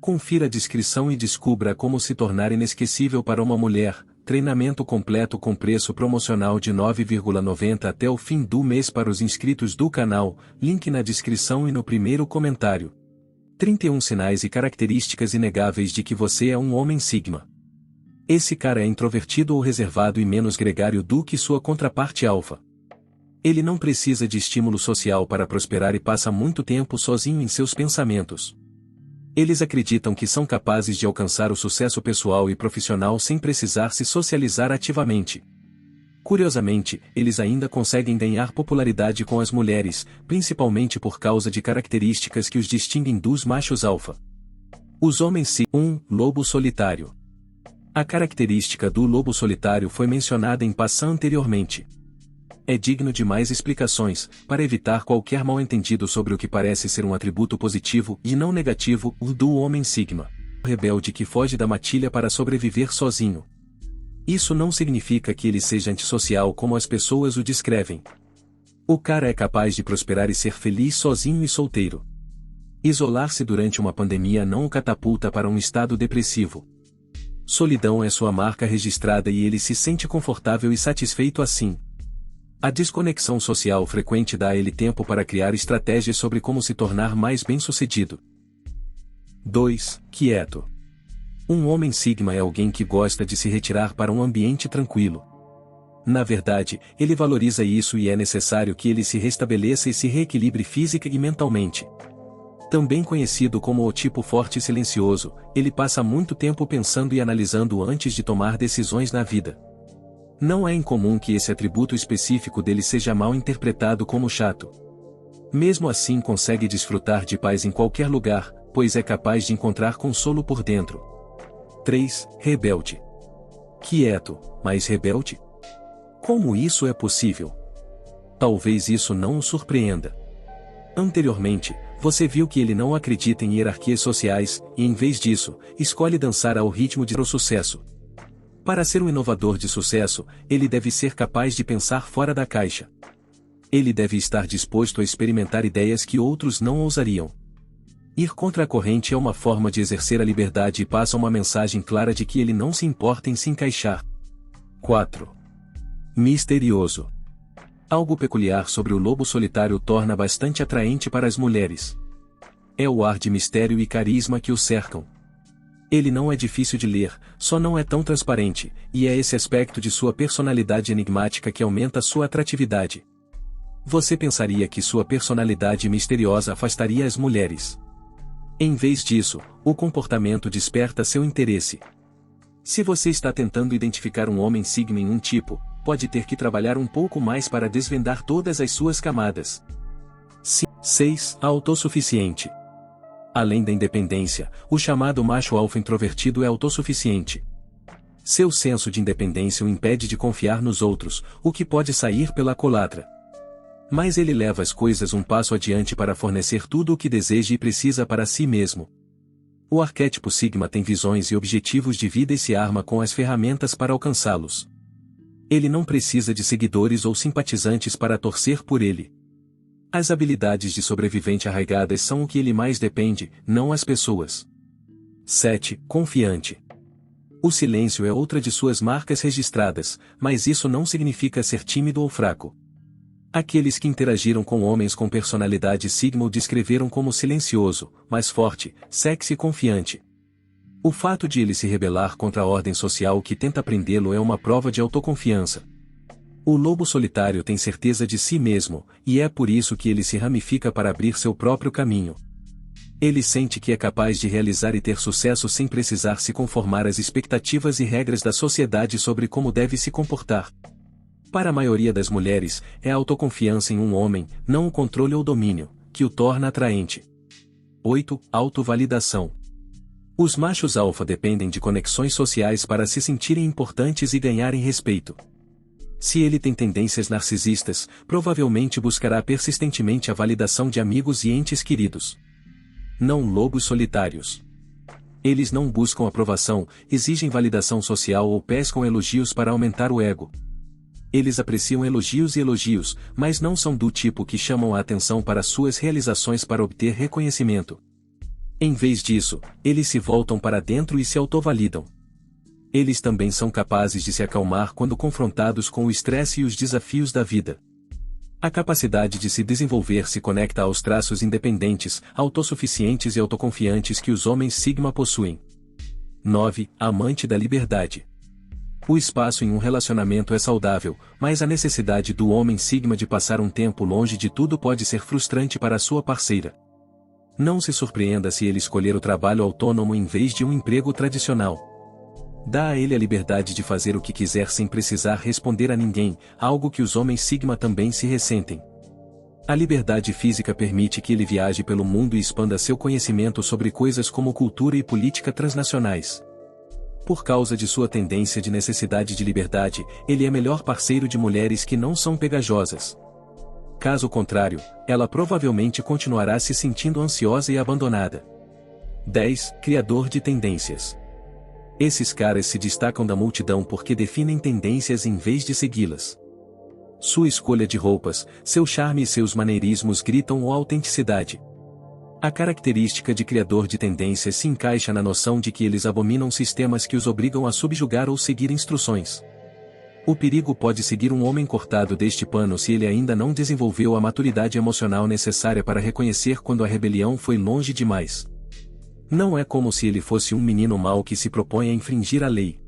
Confira a descrição e descubra como se tornar inesquecível para uma mulher. Treinamento completo com preço promocional de R$ 9,90 até o fim do mês para os inscritos do canal, link na descrição e no primeiro comentário. 31 sinais e características inegáveis de que você é um homem sigma. Esse cara é introvertido ou reservado e menos gregário do que sua contraparte alfa. Ele não precisa de estímulo social para prosperar e passa muito tempo sozinho em seus pensamentos. Eles acreditam que são capazes de alcançar o sucesso pessoal e profissional sem precisar se socializar ativamente. Curiosamente, eles ainda conseguem ganhar popularidade com as mulheres, principalmente por causa de características que os distinguem dos machos alfa. Os homens 1. Lobo solitário. A característica do lobo solitário foi mencionada em passant anteriormente. É digno de mais explicações, para evitar qualquer mal-entendido sobre o que parece ser um atributo positivo e não negativo do homem sigma. O rebelde que foge da matilha para sobreviver sozinho. Isso não significa que ele seja antissocial como as pessoas o descrevem. O cara é capaz de prosperar e ser feliz sozinho e solteiro. Isolar-se durante uma pandemia não o catapulta para um estado depressivo. Solidão é sua marca registrada e ele se sente confortável e satisfeito assim. A desconexão social frequente dá a ele tempo para criar estratégias sobre como se tornar mais bem-sucedido. 2. Quieto. Um homem sigma é alguém que gosta de se retirar para um ambiente tranquilo. Na verdade, ele valoriza isso e é necessário que ele se restabeleça e se reequilibre física e mentalmente. Também conhecido como o tipo forte e silencioso, ele passa muito tempo pensando e analisando antes de tomar decisões na vida. Não é incomum que esse atributo específico dele seja mal interpretado como chato. Mesmo assim consegue desfrutar de paz em qualquer lugar, pois é capaz de encontrar consolo por dentro. 3. Rebelde. Quieto, mas rebelde? Como isso é possível? Talvez isso não o surpreenda. Anteriormente, você viu que ele não acredita em hierarquias sociais, e em vez disso, escolhe dançar ao ritmo de sucesso. Para ser um inovador de sucesso, ele deve ser capaz de pensar fora da caixa. Ele deve estar disposto a experimentar ideias que outros não ousariam. Ir contra a corrente é uma forma de exercer a liberdade e passa uma mensagem clara de que ele não se importa em se encaixar. 4. Misterioso. Algo peculiar sobre o lobo solitário torna bastante atraente para as mulheres. É o ar de mistério e carisma que o cercam. Ele não é difícil de ler, só não é tão transparente, e é esse aspecto de sua personalidade enigmática que aumenta sua atratividade. Você pensaria que sua personalidade misteriosa afastaria as mulheres. Em vez disso, o comportamento desperta seu interesse. Se você está tentando identificar um homem sigma em um tipo, pode ter que trabalhar um pouco mais para desvendar todas as suas camadas. 6. Autossuficiente. Além da independência, o chamado macho alfa introvertido é autossuficiente. Seu senso de independência o impede de confiar nos outros, o que pode sair pela culatra. Mas ele leva as coisas um passo adiante para fornecer tudo o que deseja e precisa para si mesmo. O arquétipo sigma tem visões e objetivos de vida e se arma com as ferramentas para alcançá-los. Ele não precisa de seguidores ou simpatizantes para torcer por ele. As habilidades de sobrevivente arraigadas são o que ele mais depende, não as pessoas. 7. Confiante. O silêncio é outra de suas marcas registradas, mas isso não significa ser tímido ou fraco. Aqueles que interagiram com homens com personalidade sigma o descreveram como silencioso, mas forte, sexy e confiante. O fato de ele se rebelar contra a ordem social que tenta prendê-lo é uma prova de autoconfiança. O lobo solitário tem certeza de si mesmo, e é por isso que ele se ramifica para abrir seu próprio caminho. Ele sente que é capaz de realizar e ter sucesso sem precisar se conformar às expectativas e regras da sociedade sobre como deve se comportar. Para a maioria das mulheres, é a autoconfiança em um homem, não o controle ou domínio, que o torna atraente. 8. Autovalidação. Os machos alfa dependem de conexões sociais para se sentirem importantes e ganharem respeito. Se ele tem tendências narcisistas, provavelmente buscará persistentemente a validação de amigos e entes queridos. Não lobos solitários. Eles não buscam aprovação, exigem validação social ou pescam elogios para aumentar o ego. Eles apreciam elogios, mas não são do tipo que chamam a atenção para suas realizações para obter reconhecimento. Em vez disso, eles se voltam para dentro e se autovalidam. Eles também são capazes de se acalmar quando confrontados com o estresse e os desafios da vida. A capacidade de se desenvolver se conecta aos traços independentes, autossuficientes e autoconfiantes que os homens Sigma possuem. 9. Amante da liberdade. O espaço em um relacionamento é saudável, mas a necessidade do homem Sigma de passar um tempo longe de tudo pode ser frustrante para a sua parceira. Não se surpreenda se ele escolher o trabalho autônomo em vez de um emprego tradicional. Dá a ele a liberdade de fazer o que quiser sem precisar responder a ninguém, algo que os homens Sigma também se ressentem. A liberdade física permite que ele viaje pelo mundo e expanda seu conhecimento sobre coisas como cultura e política transnacionais. Por causa de sua tendência de necessidade de liberdade, ele é melhor parceiro de mulheres que não são pegajosas. Caso contrário, ela provavelmente continuará se sentindo ansiosa e abandonada. 10. Criador de tendências. Esses caras se destacam da multidão porque definem tendências em vez de segui-las. Sua escolha de roupas, seu charme e seus maneirismos gritam autenticidade. A característica de criador de tendências se encaixa na noção de que eles abominam sistemas que os obrigam a subjugar ou seguir instruções. O perigo pode seguir um homem cortado deste pano se ele ainda não desenvolveu a maturidade emocional necessária para reconhecer quando a rebelião foi longe demais. Não é como se ele fosse um menino mau que se propõe a infringir a lei.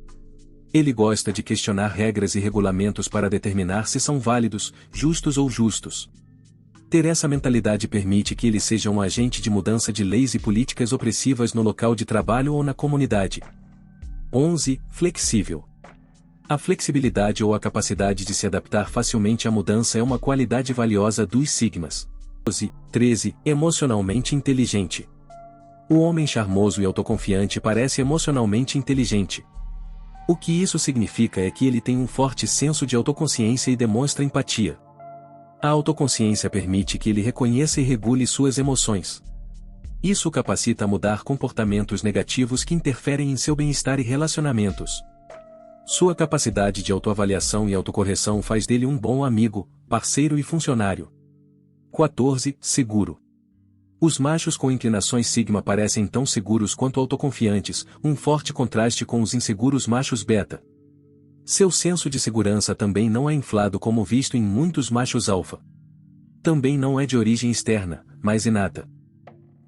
Ele gosta de questionar regras e regulamentos para determinar se são válidos, justos ou justos. Ter essa mentalidade permite que ele seja um agente de mudança de leis e políticas opressivas no local de trabalho ou na comunidade. 11. Flexível. A flexibilidade ou a capacidade de se adaptar facilmente à mudança é uma qualidade valiosa dos Sigmas. 12. 13. Emocionalmente inteligente. O homem charmoso e autoconfiante parece emocionalmente inteligente. O que isso significa é que ele tem um forte senso de autoconsciência e demonstra empatia. A autoconsciência permite que ele reconheça e regule suas emoções. Isso o capacita a mudar comportamentos negativos que interferem em seu bem-estar e relacionamentos. Sua capacidade de autoavaliação e autocorreção faz dele um bom amigo, parceiro e funcionário. 14. Seguro. Os machos com inclinações Sigma parecem tão seguros quanto autoconfiantes, um forte contraste com os inseguros machos beta. Seu senso de segurança também não é inflado como visto em muitos machos alfa. Também não é de origem externa, mas inata.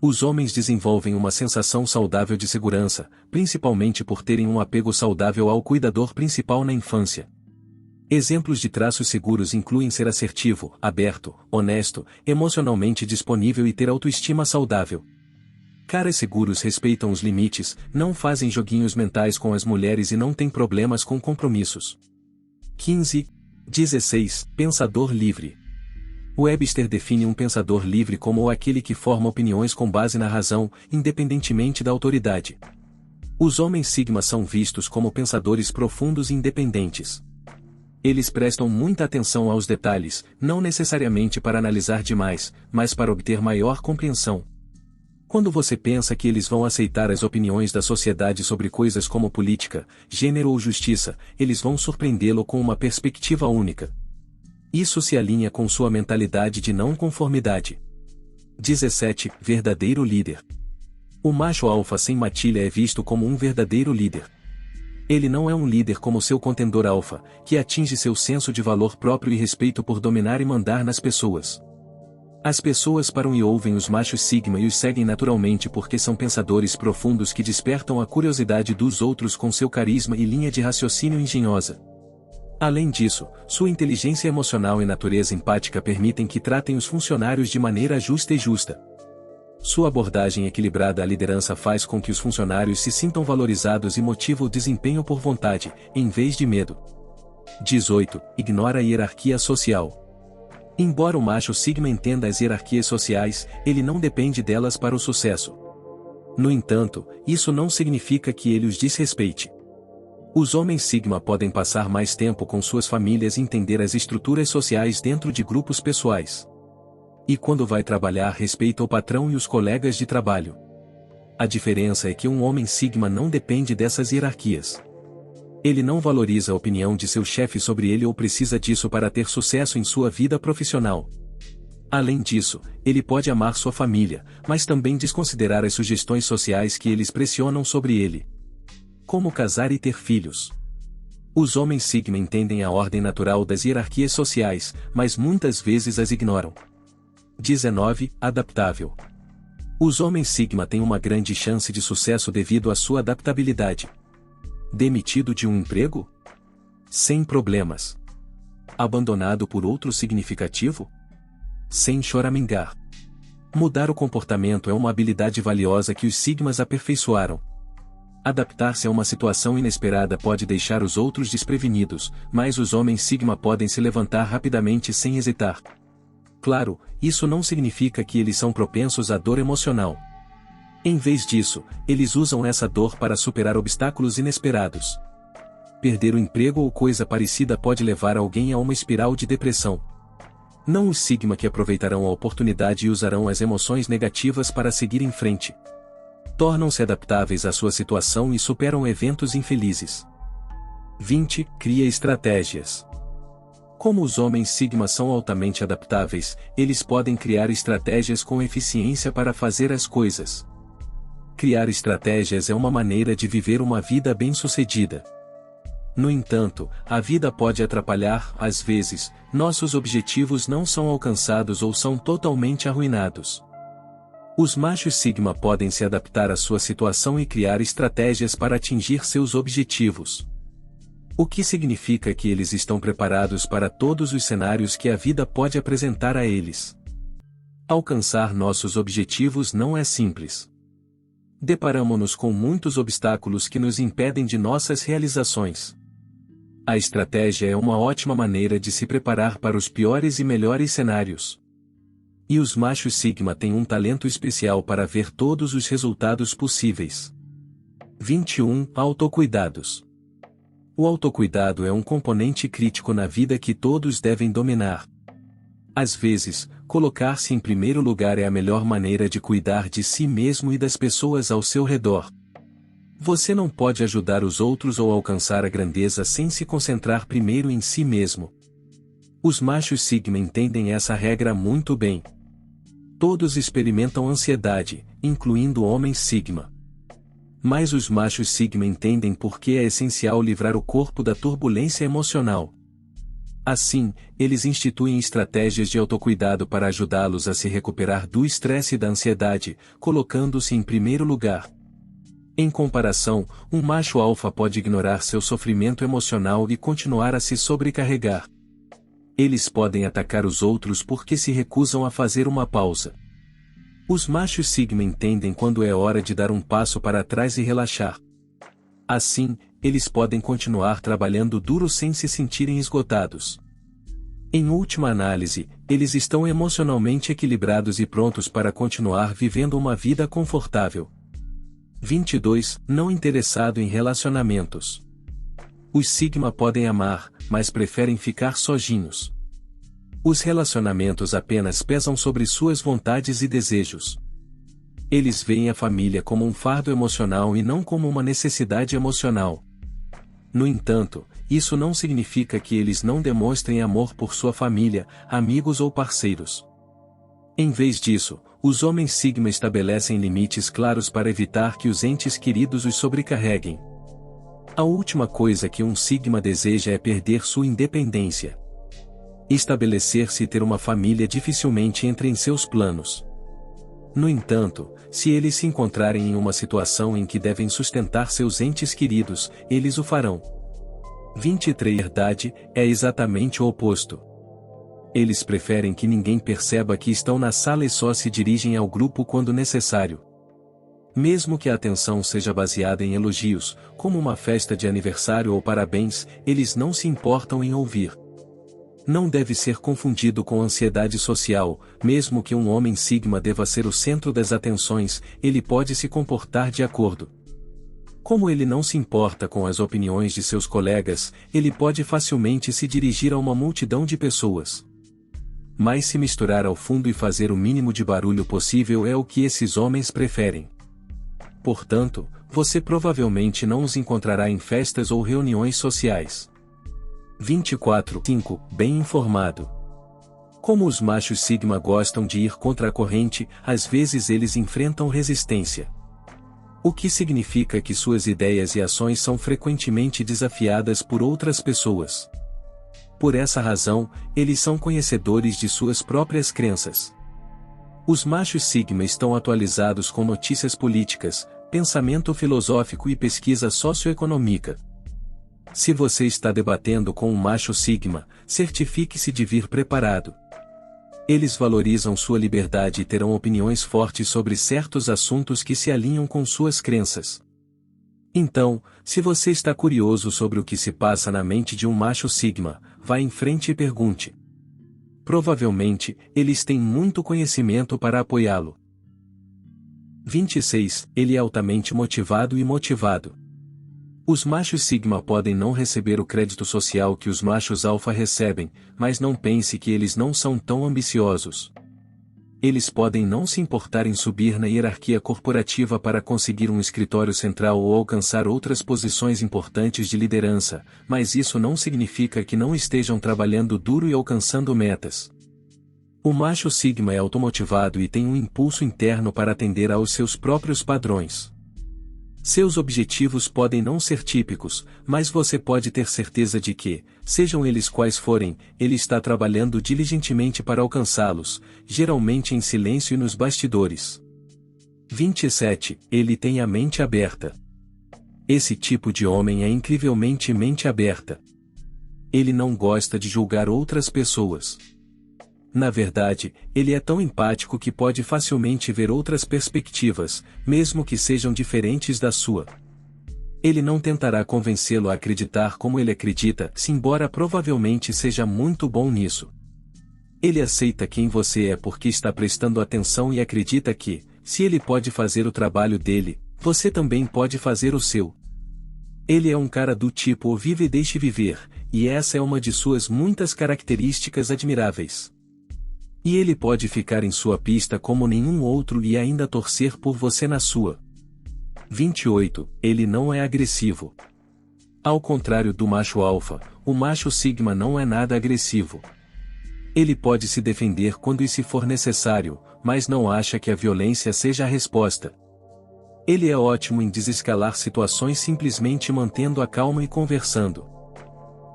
Os homens desenvolvem uma sensação saudável de segurança, principalmente por terem um apego saudável ao cuidador principal na infância. Exemplos de traços seguros incluem ser assertivo, aberto, honesto, emocionalmente disponível e ter autoestima saudável. Caras seguros respeitam os limites, não fazem joguinhos mentais com as mulheres e não têm problemas com compromissos. 15. 16. Pensador livre. Webster define um pensador livre como aquele que forma opiniões com base na razão, independentemente da autoridade. Os homens Sigma são vistos como pensadores profundos e independentes. Eles prestam muita atenção aos detalhes, não necessariamente para analisar demais, mas para obter maior compreensão. Quando você pensa que eles vão aceitar as opiniões da sociedade sobre coisas como política, gênero ou justiça, eles vão surpreendê-lo com uma perspectiva única. Isso se alinha com sua mentalidade de não conformidade. 17. Verdadeiro líder. O macho alfa sem matilha é visto como um verdadeiro líder. Ele não é um líder como seu contendor alfa, que atinge seu senso de valor próprio e respeito por dominar e mandar nas pessoas. As pessoas param e ouvem os machos Sigma e os seguem naturalmente porque são pensadores profundos que despertam a curiosidade dos outros com seu carisma e linha de raciocínio engenhosa. Além disso, sua inteligência emocional e natureza empática permitem que tratem os funcionários de maneira justa e justa. Sua abordagem equilibrada à liderança faz com que os funcionários se sintam valorizados e motiva o desempenho por vontade, em vez de medo. 18. Ignora a hierarquia social. Embora o macho Sigma entenda as hierarquias sociais, ele não depende delas para o sucesso. No entanto, isso não significa que ele os desrespeite. Os homens Sigma podem passar mais tempo com suas famílias e entender as estruturas sociais dentro de grupos pessoais. E quando vai trabalhar, respeita o patrão e os colegas de trabalho. A diferença é que um homem Sigma não depende dessas hierarquias. Ele não valoriza a opinião de seu chefe sobre ele ou precisa disso para ter sucesso em sua vida profissional. Além disso, ele pode amar sua família, mas também desconsiderar as sugestões sociais que eles pressionam sobre ele. Como casar e ter filhos. Os homens Sigma entendem a ordem natural das hierarquias sociais, mas muitas vezes as ignoram. 19. Adaptável. Os homens Sigma têm uma grande chance de sucesso devido à sua adaptabilidade. Demitido de um emprego? Sem problemas. Abandonado por outro significativo? Sem choramingar. Mudar o comportamento é uma habilidade valiosa que os Sigmas aperfeiçoaram. Adaptar-se a uma situação inesperada pode deixar os outros desprevenidos, mas os homens Sigma podem se levantar rapidamente sem hesitar. Claro, isso não significa que eles são propensos à dor emocional. Em vez disso, eles usam essa dor para superar obstáculos inesperados. Perder o emprego ou coisa parecida pode levar alguém a uma espiral de depressão. Não os Sigma que aproveitarão a oportunidade e usarão as emoções negativas para seguir em frente. Tornam-se adaptáveis à sua situação e superam eventos infelizes. 20. Cria estratégias. Como os homens Sigma são altamente adaptáveis, eles podem criar estratégias com eficiência para fazer as coisas. Criar estratégias é uma maneira de viver uma vida bem-sucedida. No entanto, a vida pode atrapalhar, às vezes, nossos objetivos não são alcançados ou são totalmente arruinados. Os machos Sigma podem se adaptar à sua situação e criar estratégias para atingir seus objetivos. O que significa que eles estão preparados para todos os cenários que a vida pode apresentar a eles. Alcançar nossos objetivos não é simples. Deparamo-nos com muitos obstáculos que nos impedem de nossas realizações. A estratégia é uma ótima maneira de se preparar para os piores e melhores cenários. E os machos Sigma têm um talento especial para ver todos os resultados possíveis. 21. Autocuidados. O autocuidado é um componente crítico na vida que todos devem dominar. Às vezes, colocar-se em primeiro lugar é a melhor maneira de cuidar de si mesmo e das pessoas ao seu redor. Você não pode ajudar os outros ou alcançar a grandeza sem se concentrar primeiro em si mesmo. Os machos Sigma entendem essa regra muito bem. Todos experimentam ansiedade, incluindo homens Sigma. Mas os machos Sigma entendem por que é essencial livrar o corpo da turbulência emocional. Assim, eles instituem estratégias de autocuidado para ajudá-los a se recuperar do estresse e da ansiedade, colocando-se em primeiro lugar. Em comparação, um macho alfa pode ignorar seu sofrimento emocional e continuar a se sobrecarregar. Eles podem atacar os outros porque se recusam a fazer uma pausa. Os machos Sigma entendem quando é hora de dar um passo para trás e relaxar. Assim, eles podem continuar trabalhando duro sem se sentirem esgotados. Em última análise, eles estão emocionalmente equilibrados e prontos para continuar vivendo uma vida confortável. 22. Não interessado em relacionamentos. Os Sigma podem amar, mas preferem ficar sozinhos. Os relacionamentos apenas pesam sobre suas vontades e desejos. Eles veem a família como um fardo emocional e não como uma necessidade emocional. No entanto, isso não significa que eles não demonstrem amor por sua família, amigos ou parceiros. Em vez disso, os homens Sigma estabelecem limites claros para evitar que os entes queridos os sobrecarreguem. A última coisa que um Sigma deseja é perder sua independência. Estabelecer-se e ter uma família dificilmente entra em seus planos. No entanto, se eles se encontrarem em uma situação em que devem sustentar seus entes queridos, eles o farão. 23. Verdade, é exatamente o oposto. Eles preferem que ninguém perceba que estão na sala e só se dirigem ao grupo quando necessário. Mesmo que a atenção seja baseada em elogios, como uma festa de aniversário ou parabéns, eles não se importam em ouvir. Não deve ser confundido com ansiedade social. Mesmo que um homem Sigma deva ser o centro das atenções, ele pode se comportar de acordo. Como ele não se importa com as opiniões de seus colegas, ele pode facilmente se dirigir a uma multidão de pessoas. Mas se misturar ao fundo e fazer o mínimo de barulho possível é o que esses homens preferem. Portanto, você provavelmente não os encontrará em festas ou reuniões sociais. 24. 5. Bem informado. Como os machos sigma gostam de ir contra a corrente, às vezes eles enfrentam resistência. O que significa que suas ideias e ações são frequentemente desafiadas por outras pessoas. Por essa razão, eles são conhecedores de suas próprias crenças. Os machos sigma estão atualizados com notícias políticas, pensamento filosófico e pesquisa socioeconômica. Se você está debatendo com um macho sigma, certifique-se de vir preparado. Eles valorizam sua liberdade e terão opiniões fortes sobre certos assuntos que se alinham com suas crenças. Então, se você está curioso sobre o que se passa na mente de um macho sigma, vá em frente e pergunte. Provavelmente, eles têm muito conhecimento para apoiá-lo. 26. Ele é altamente motivado e motivado. Os machos sigma podem não receber o crédito social que os machos alfa recebem, mas não pense que eles não são tão ambiciosos. Eles podem não se importar em subir na hierarquia corporativa para conseguir um escritório central ou alcançar outras posições importantes de liderança, mas isso não significa que não estejam trabalhando duro e alcançando metas. O macho sigma é automotivado e tem um impulso interno para atender aos seus próprios padrões. Seus objetivos podem não ser típicos, mas você pode ter certeza de que, sejam eles quais forem, ele está trabalhando diligentemente para alcançá-los, geralmente em silêncio e nos bastidores. 27. Ele tem a mente aberta. Esse tipo de homem é incrivelmente mente aberta. Ele não gosta de julgar outras pessoas. Na verdade, ele é tão empático que pode facilmente ver outras perspectivas, mesmo que sejam diferentes da sua. Ele não tentará convencê-lo a acreditar como ele acredita, embora provavelmente seja muito bom nisso. Ele aceita quem você é porque está prestando atenção e acredita que, se ele pode fazer o trabalho dele, você também pode fazer o seu. Ele é um cara do tipo vive e deixe viver, e essa é uma de suas muitas características admiráveis. E ele pode ficar em sua pista como nenhum outro e ainda torcer por você na sua. 28. Ele não é agressivo. Ao contrário do macho alfa, o macho sigma não é nada agressivo. Ele pode se defender quando isso for necessário, mas não acha que a violência seja a resposta. Ele é ótimo em desescalar situações simplesmente mantendo a calma e conversando.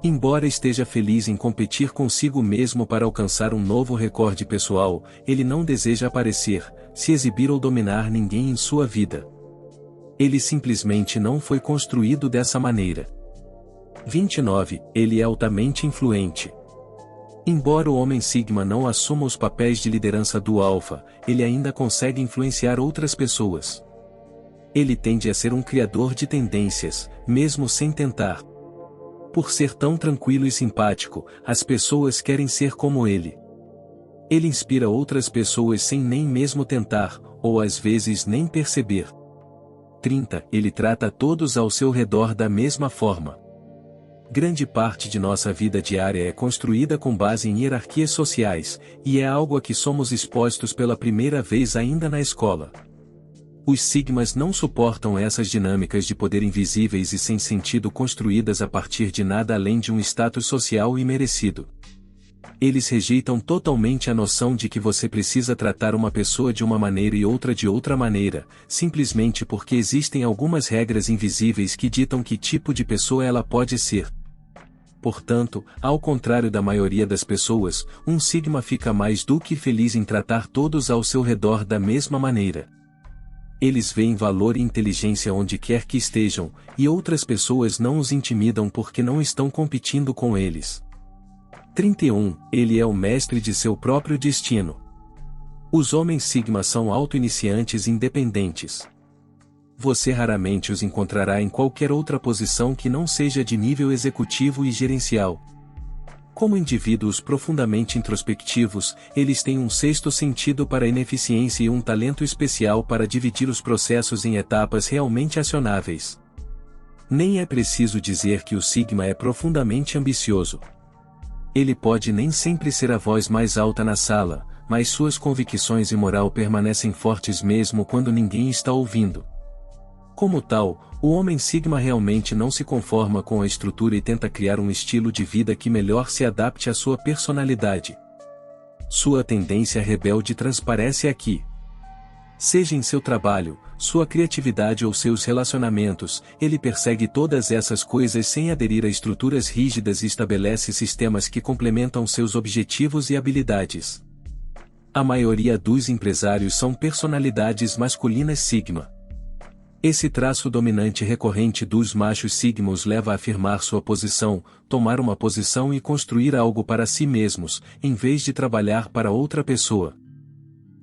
Embora esteja feliz em competir consigo mesmo para alcançar um novo recorde pessoal, ele não deseja aparecer, se exibir ou dominar ninguém em sua vida. Ele simplesmente não foi construído dessa maneira. 29. Ele é altamente influente. Embora o homem sigma não assuma os papéis de liderança do alfa, ele ainda consegue influenciar outras pessoas. Ele tende a ser um criador de tendências, mesmo sem tentar. Por ser tão tranquilo e simpático, as pessoas querem ser como ele. Ele inspira outras pessoas sem nem mesmo tentar, ou às vezes nem perceber. 30. Ele trata todos ao seu redor da mesma forma. Grande parte de nossa vida diária é construída com base em hierarquias sociais, e é algo a que somos expostos pela primeira vez ainda na escola. Os sigmas não suportam essas dinâmicas de poder invisíveis e sem sentido construídas a partir de nada além de um status social imerecido. Eles rejeitam totalmente a noção de que você precisa tratar uma pessoa de uma maneira e outra de outra maneira, simplesmente porque existem algumas regras invisíveis que ditam que tipo de pessoa ela pode ser. Portanto, ao contrário da maioria das pessoas, um sigma fica mais do que feliz em tratar todos ao seu redor da mesma maneira. Eles veem valor e inteligência onde quer que estejam, e outras pessoas não os intimidam porque não estão competindo com eles. 31. Ele é o mestre de seu próprio destino. Os homens sigma são auto-iniciantes independentes. Você raramente os encontrará em qualquer outra posição que não seja de nível executivo e gerencial. Como indivíduos profundamente introspectivos, eles têm um sexto sentido para a ineficiência e um talento especial para dividir os processos em etapas realmente acionáveis. Nem é preciso dizer que o sigma é profundamente ambicioso. Ele pode nem sempre ser a voz mais alta na sala, mas suas convicções e moral permanecem fortes mesmo quando ninguém está ouvindo. Como tal, o homem sigma realmente não se conforma com a estrutura e tenta criar um estilo de vida que melhor se adapte à sua personalidade. Sua tendência rebelde transparece aqui. Seja em seu trabalho, sua criatividade ou seus relacionamentos, ele persegue todas essas coisas sem aderir a estruturas rígidas e estabelece sistemas que complementam seus objetivos e habilidades. A maioria dos empresários são personalidades masculinas Sigma. Esse traço dominante recorrente dos machos Sigma os leva a afirmar sua posição, tomar uma posição e construir algo para si mesmos, em vez de trabalhar para outra pessoa.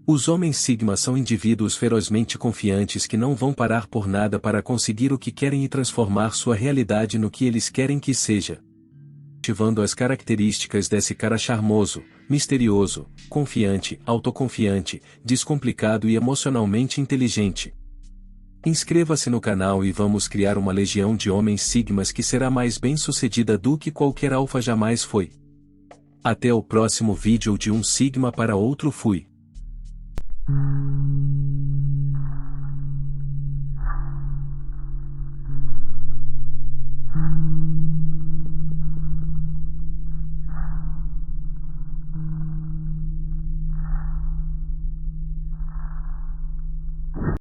Os homens Sigma são indivíduos ferozmente confiantes que não vão parar por nada para conseguir o que querem e transformar sua realidade no que eles querem que seja. Ativando as características desse cara charmoso, misterioso, confiante, autoconfiante, descomplicado e emocionalmente inteligente. Inscreva-se no canal e vamos criar uma legião de homens Sigmas que será mais bem-sucedida do que qualquer alfa jamais foi. Até o próximo vídeo de um Sigma para outro fui.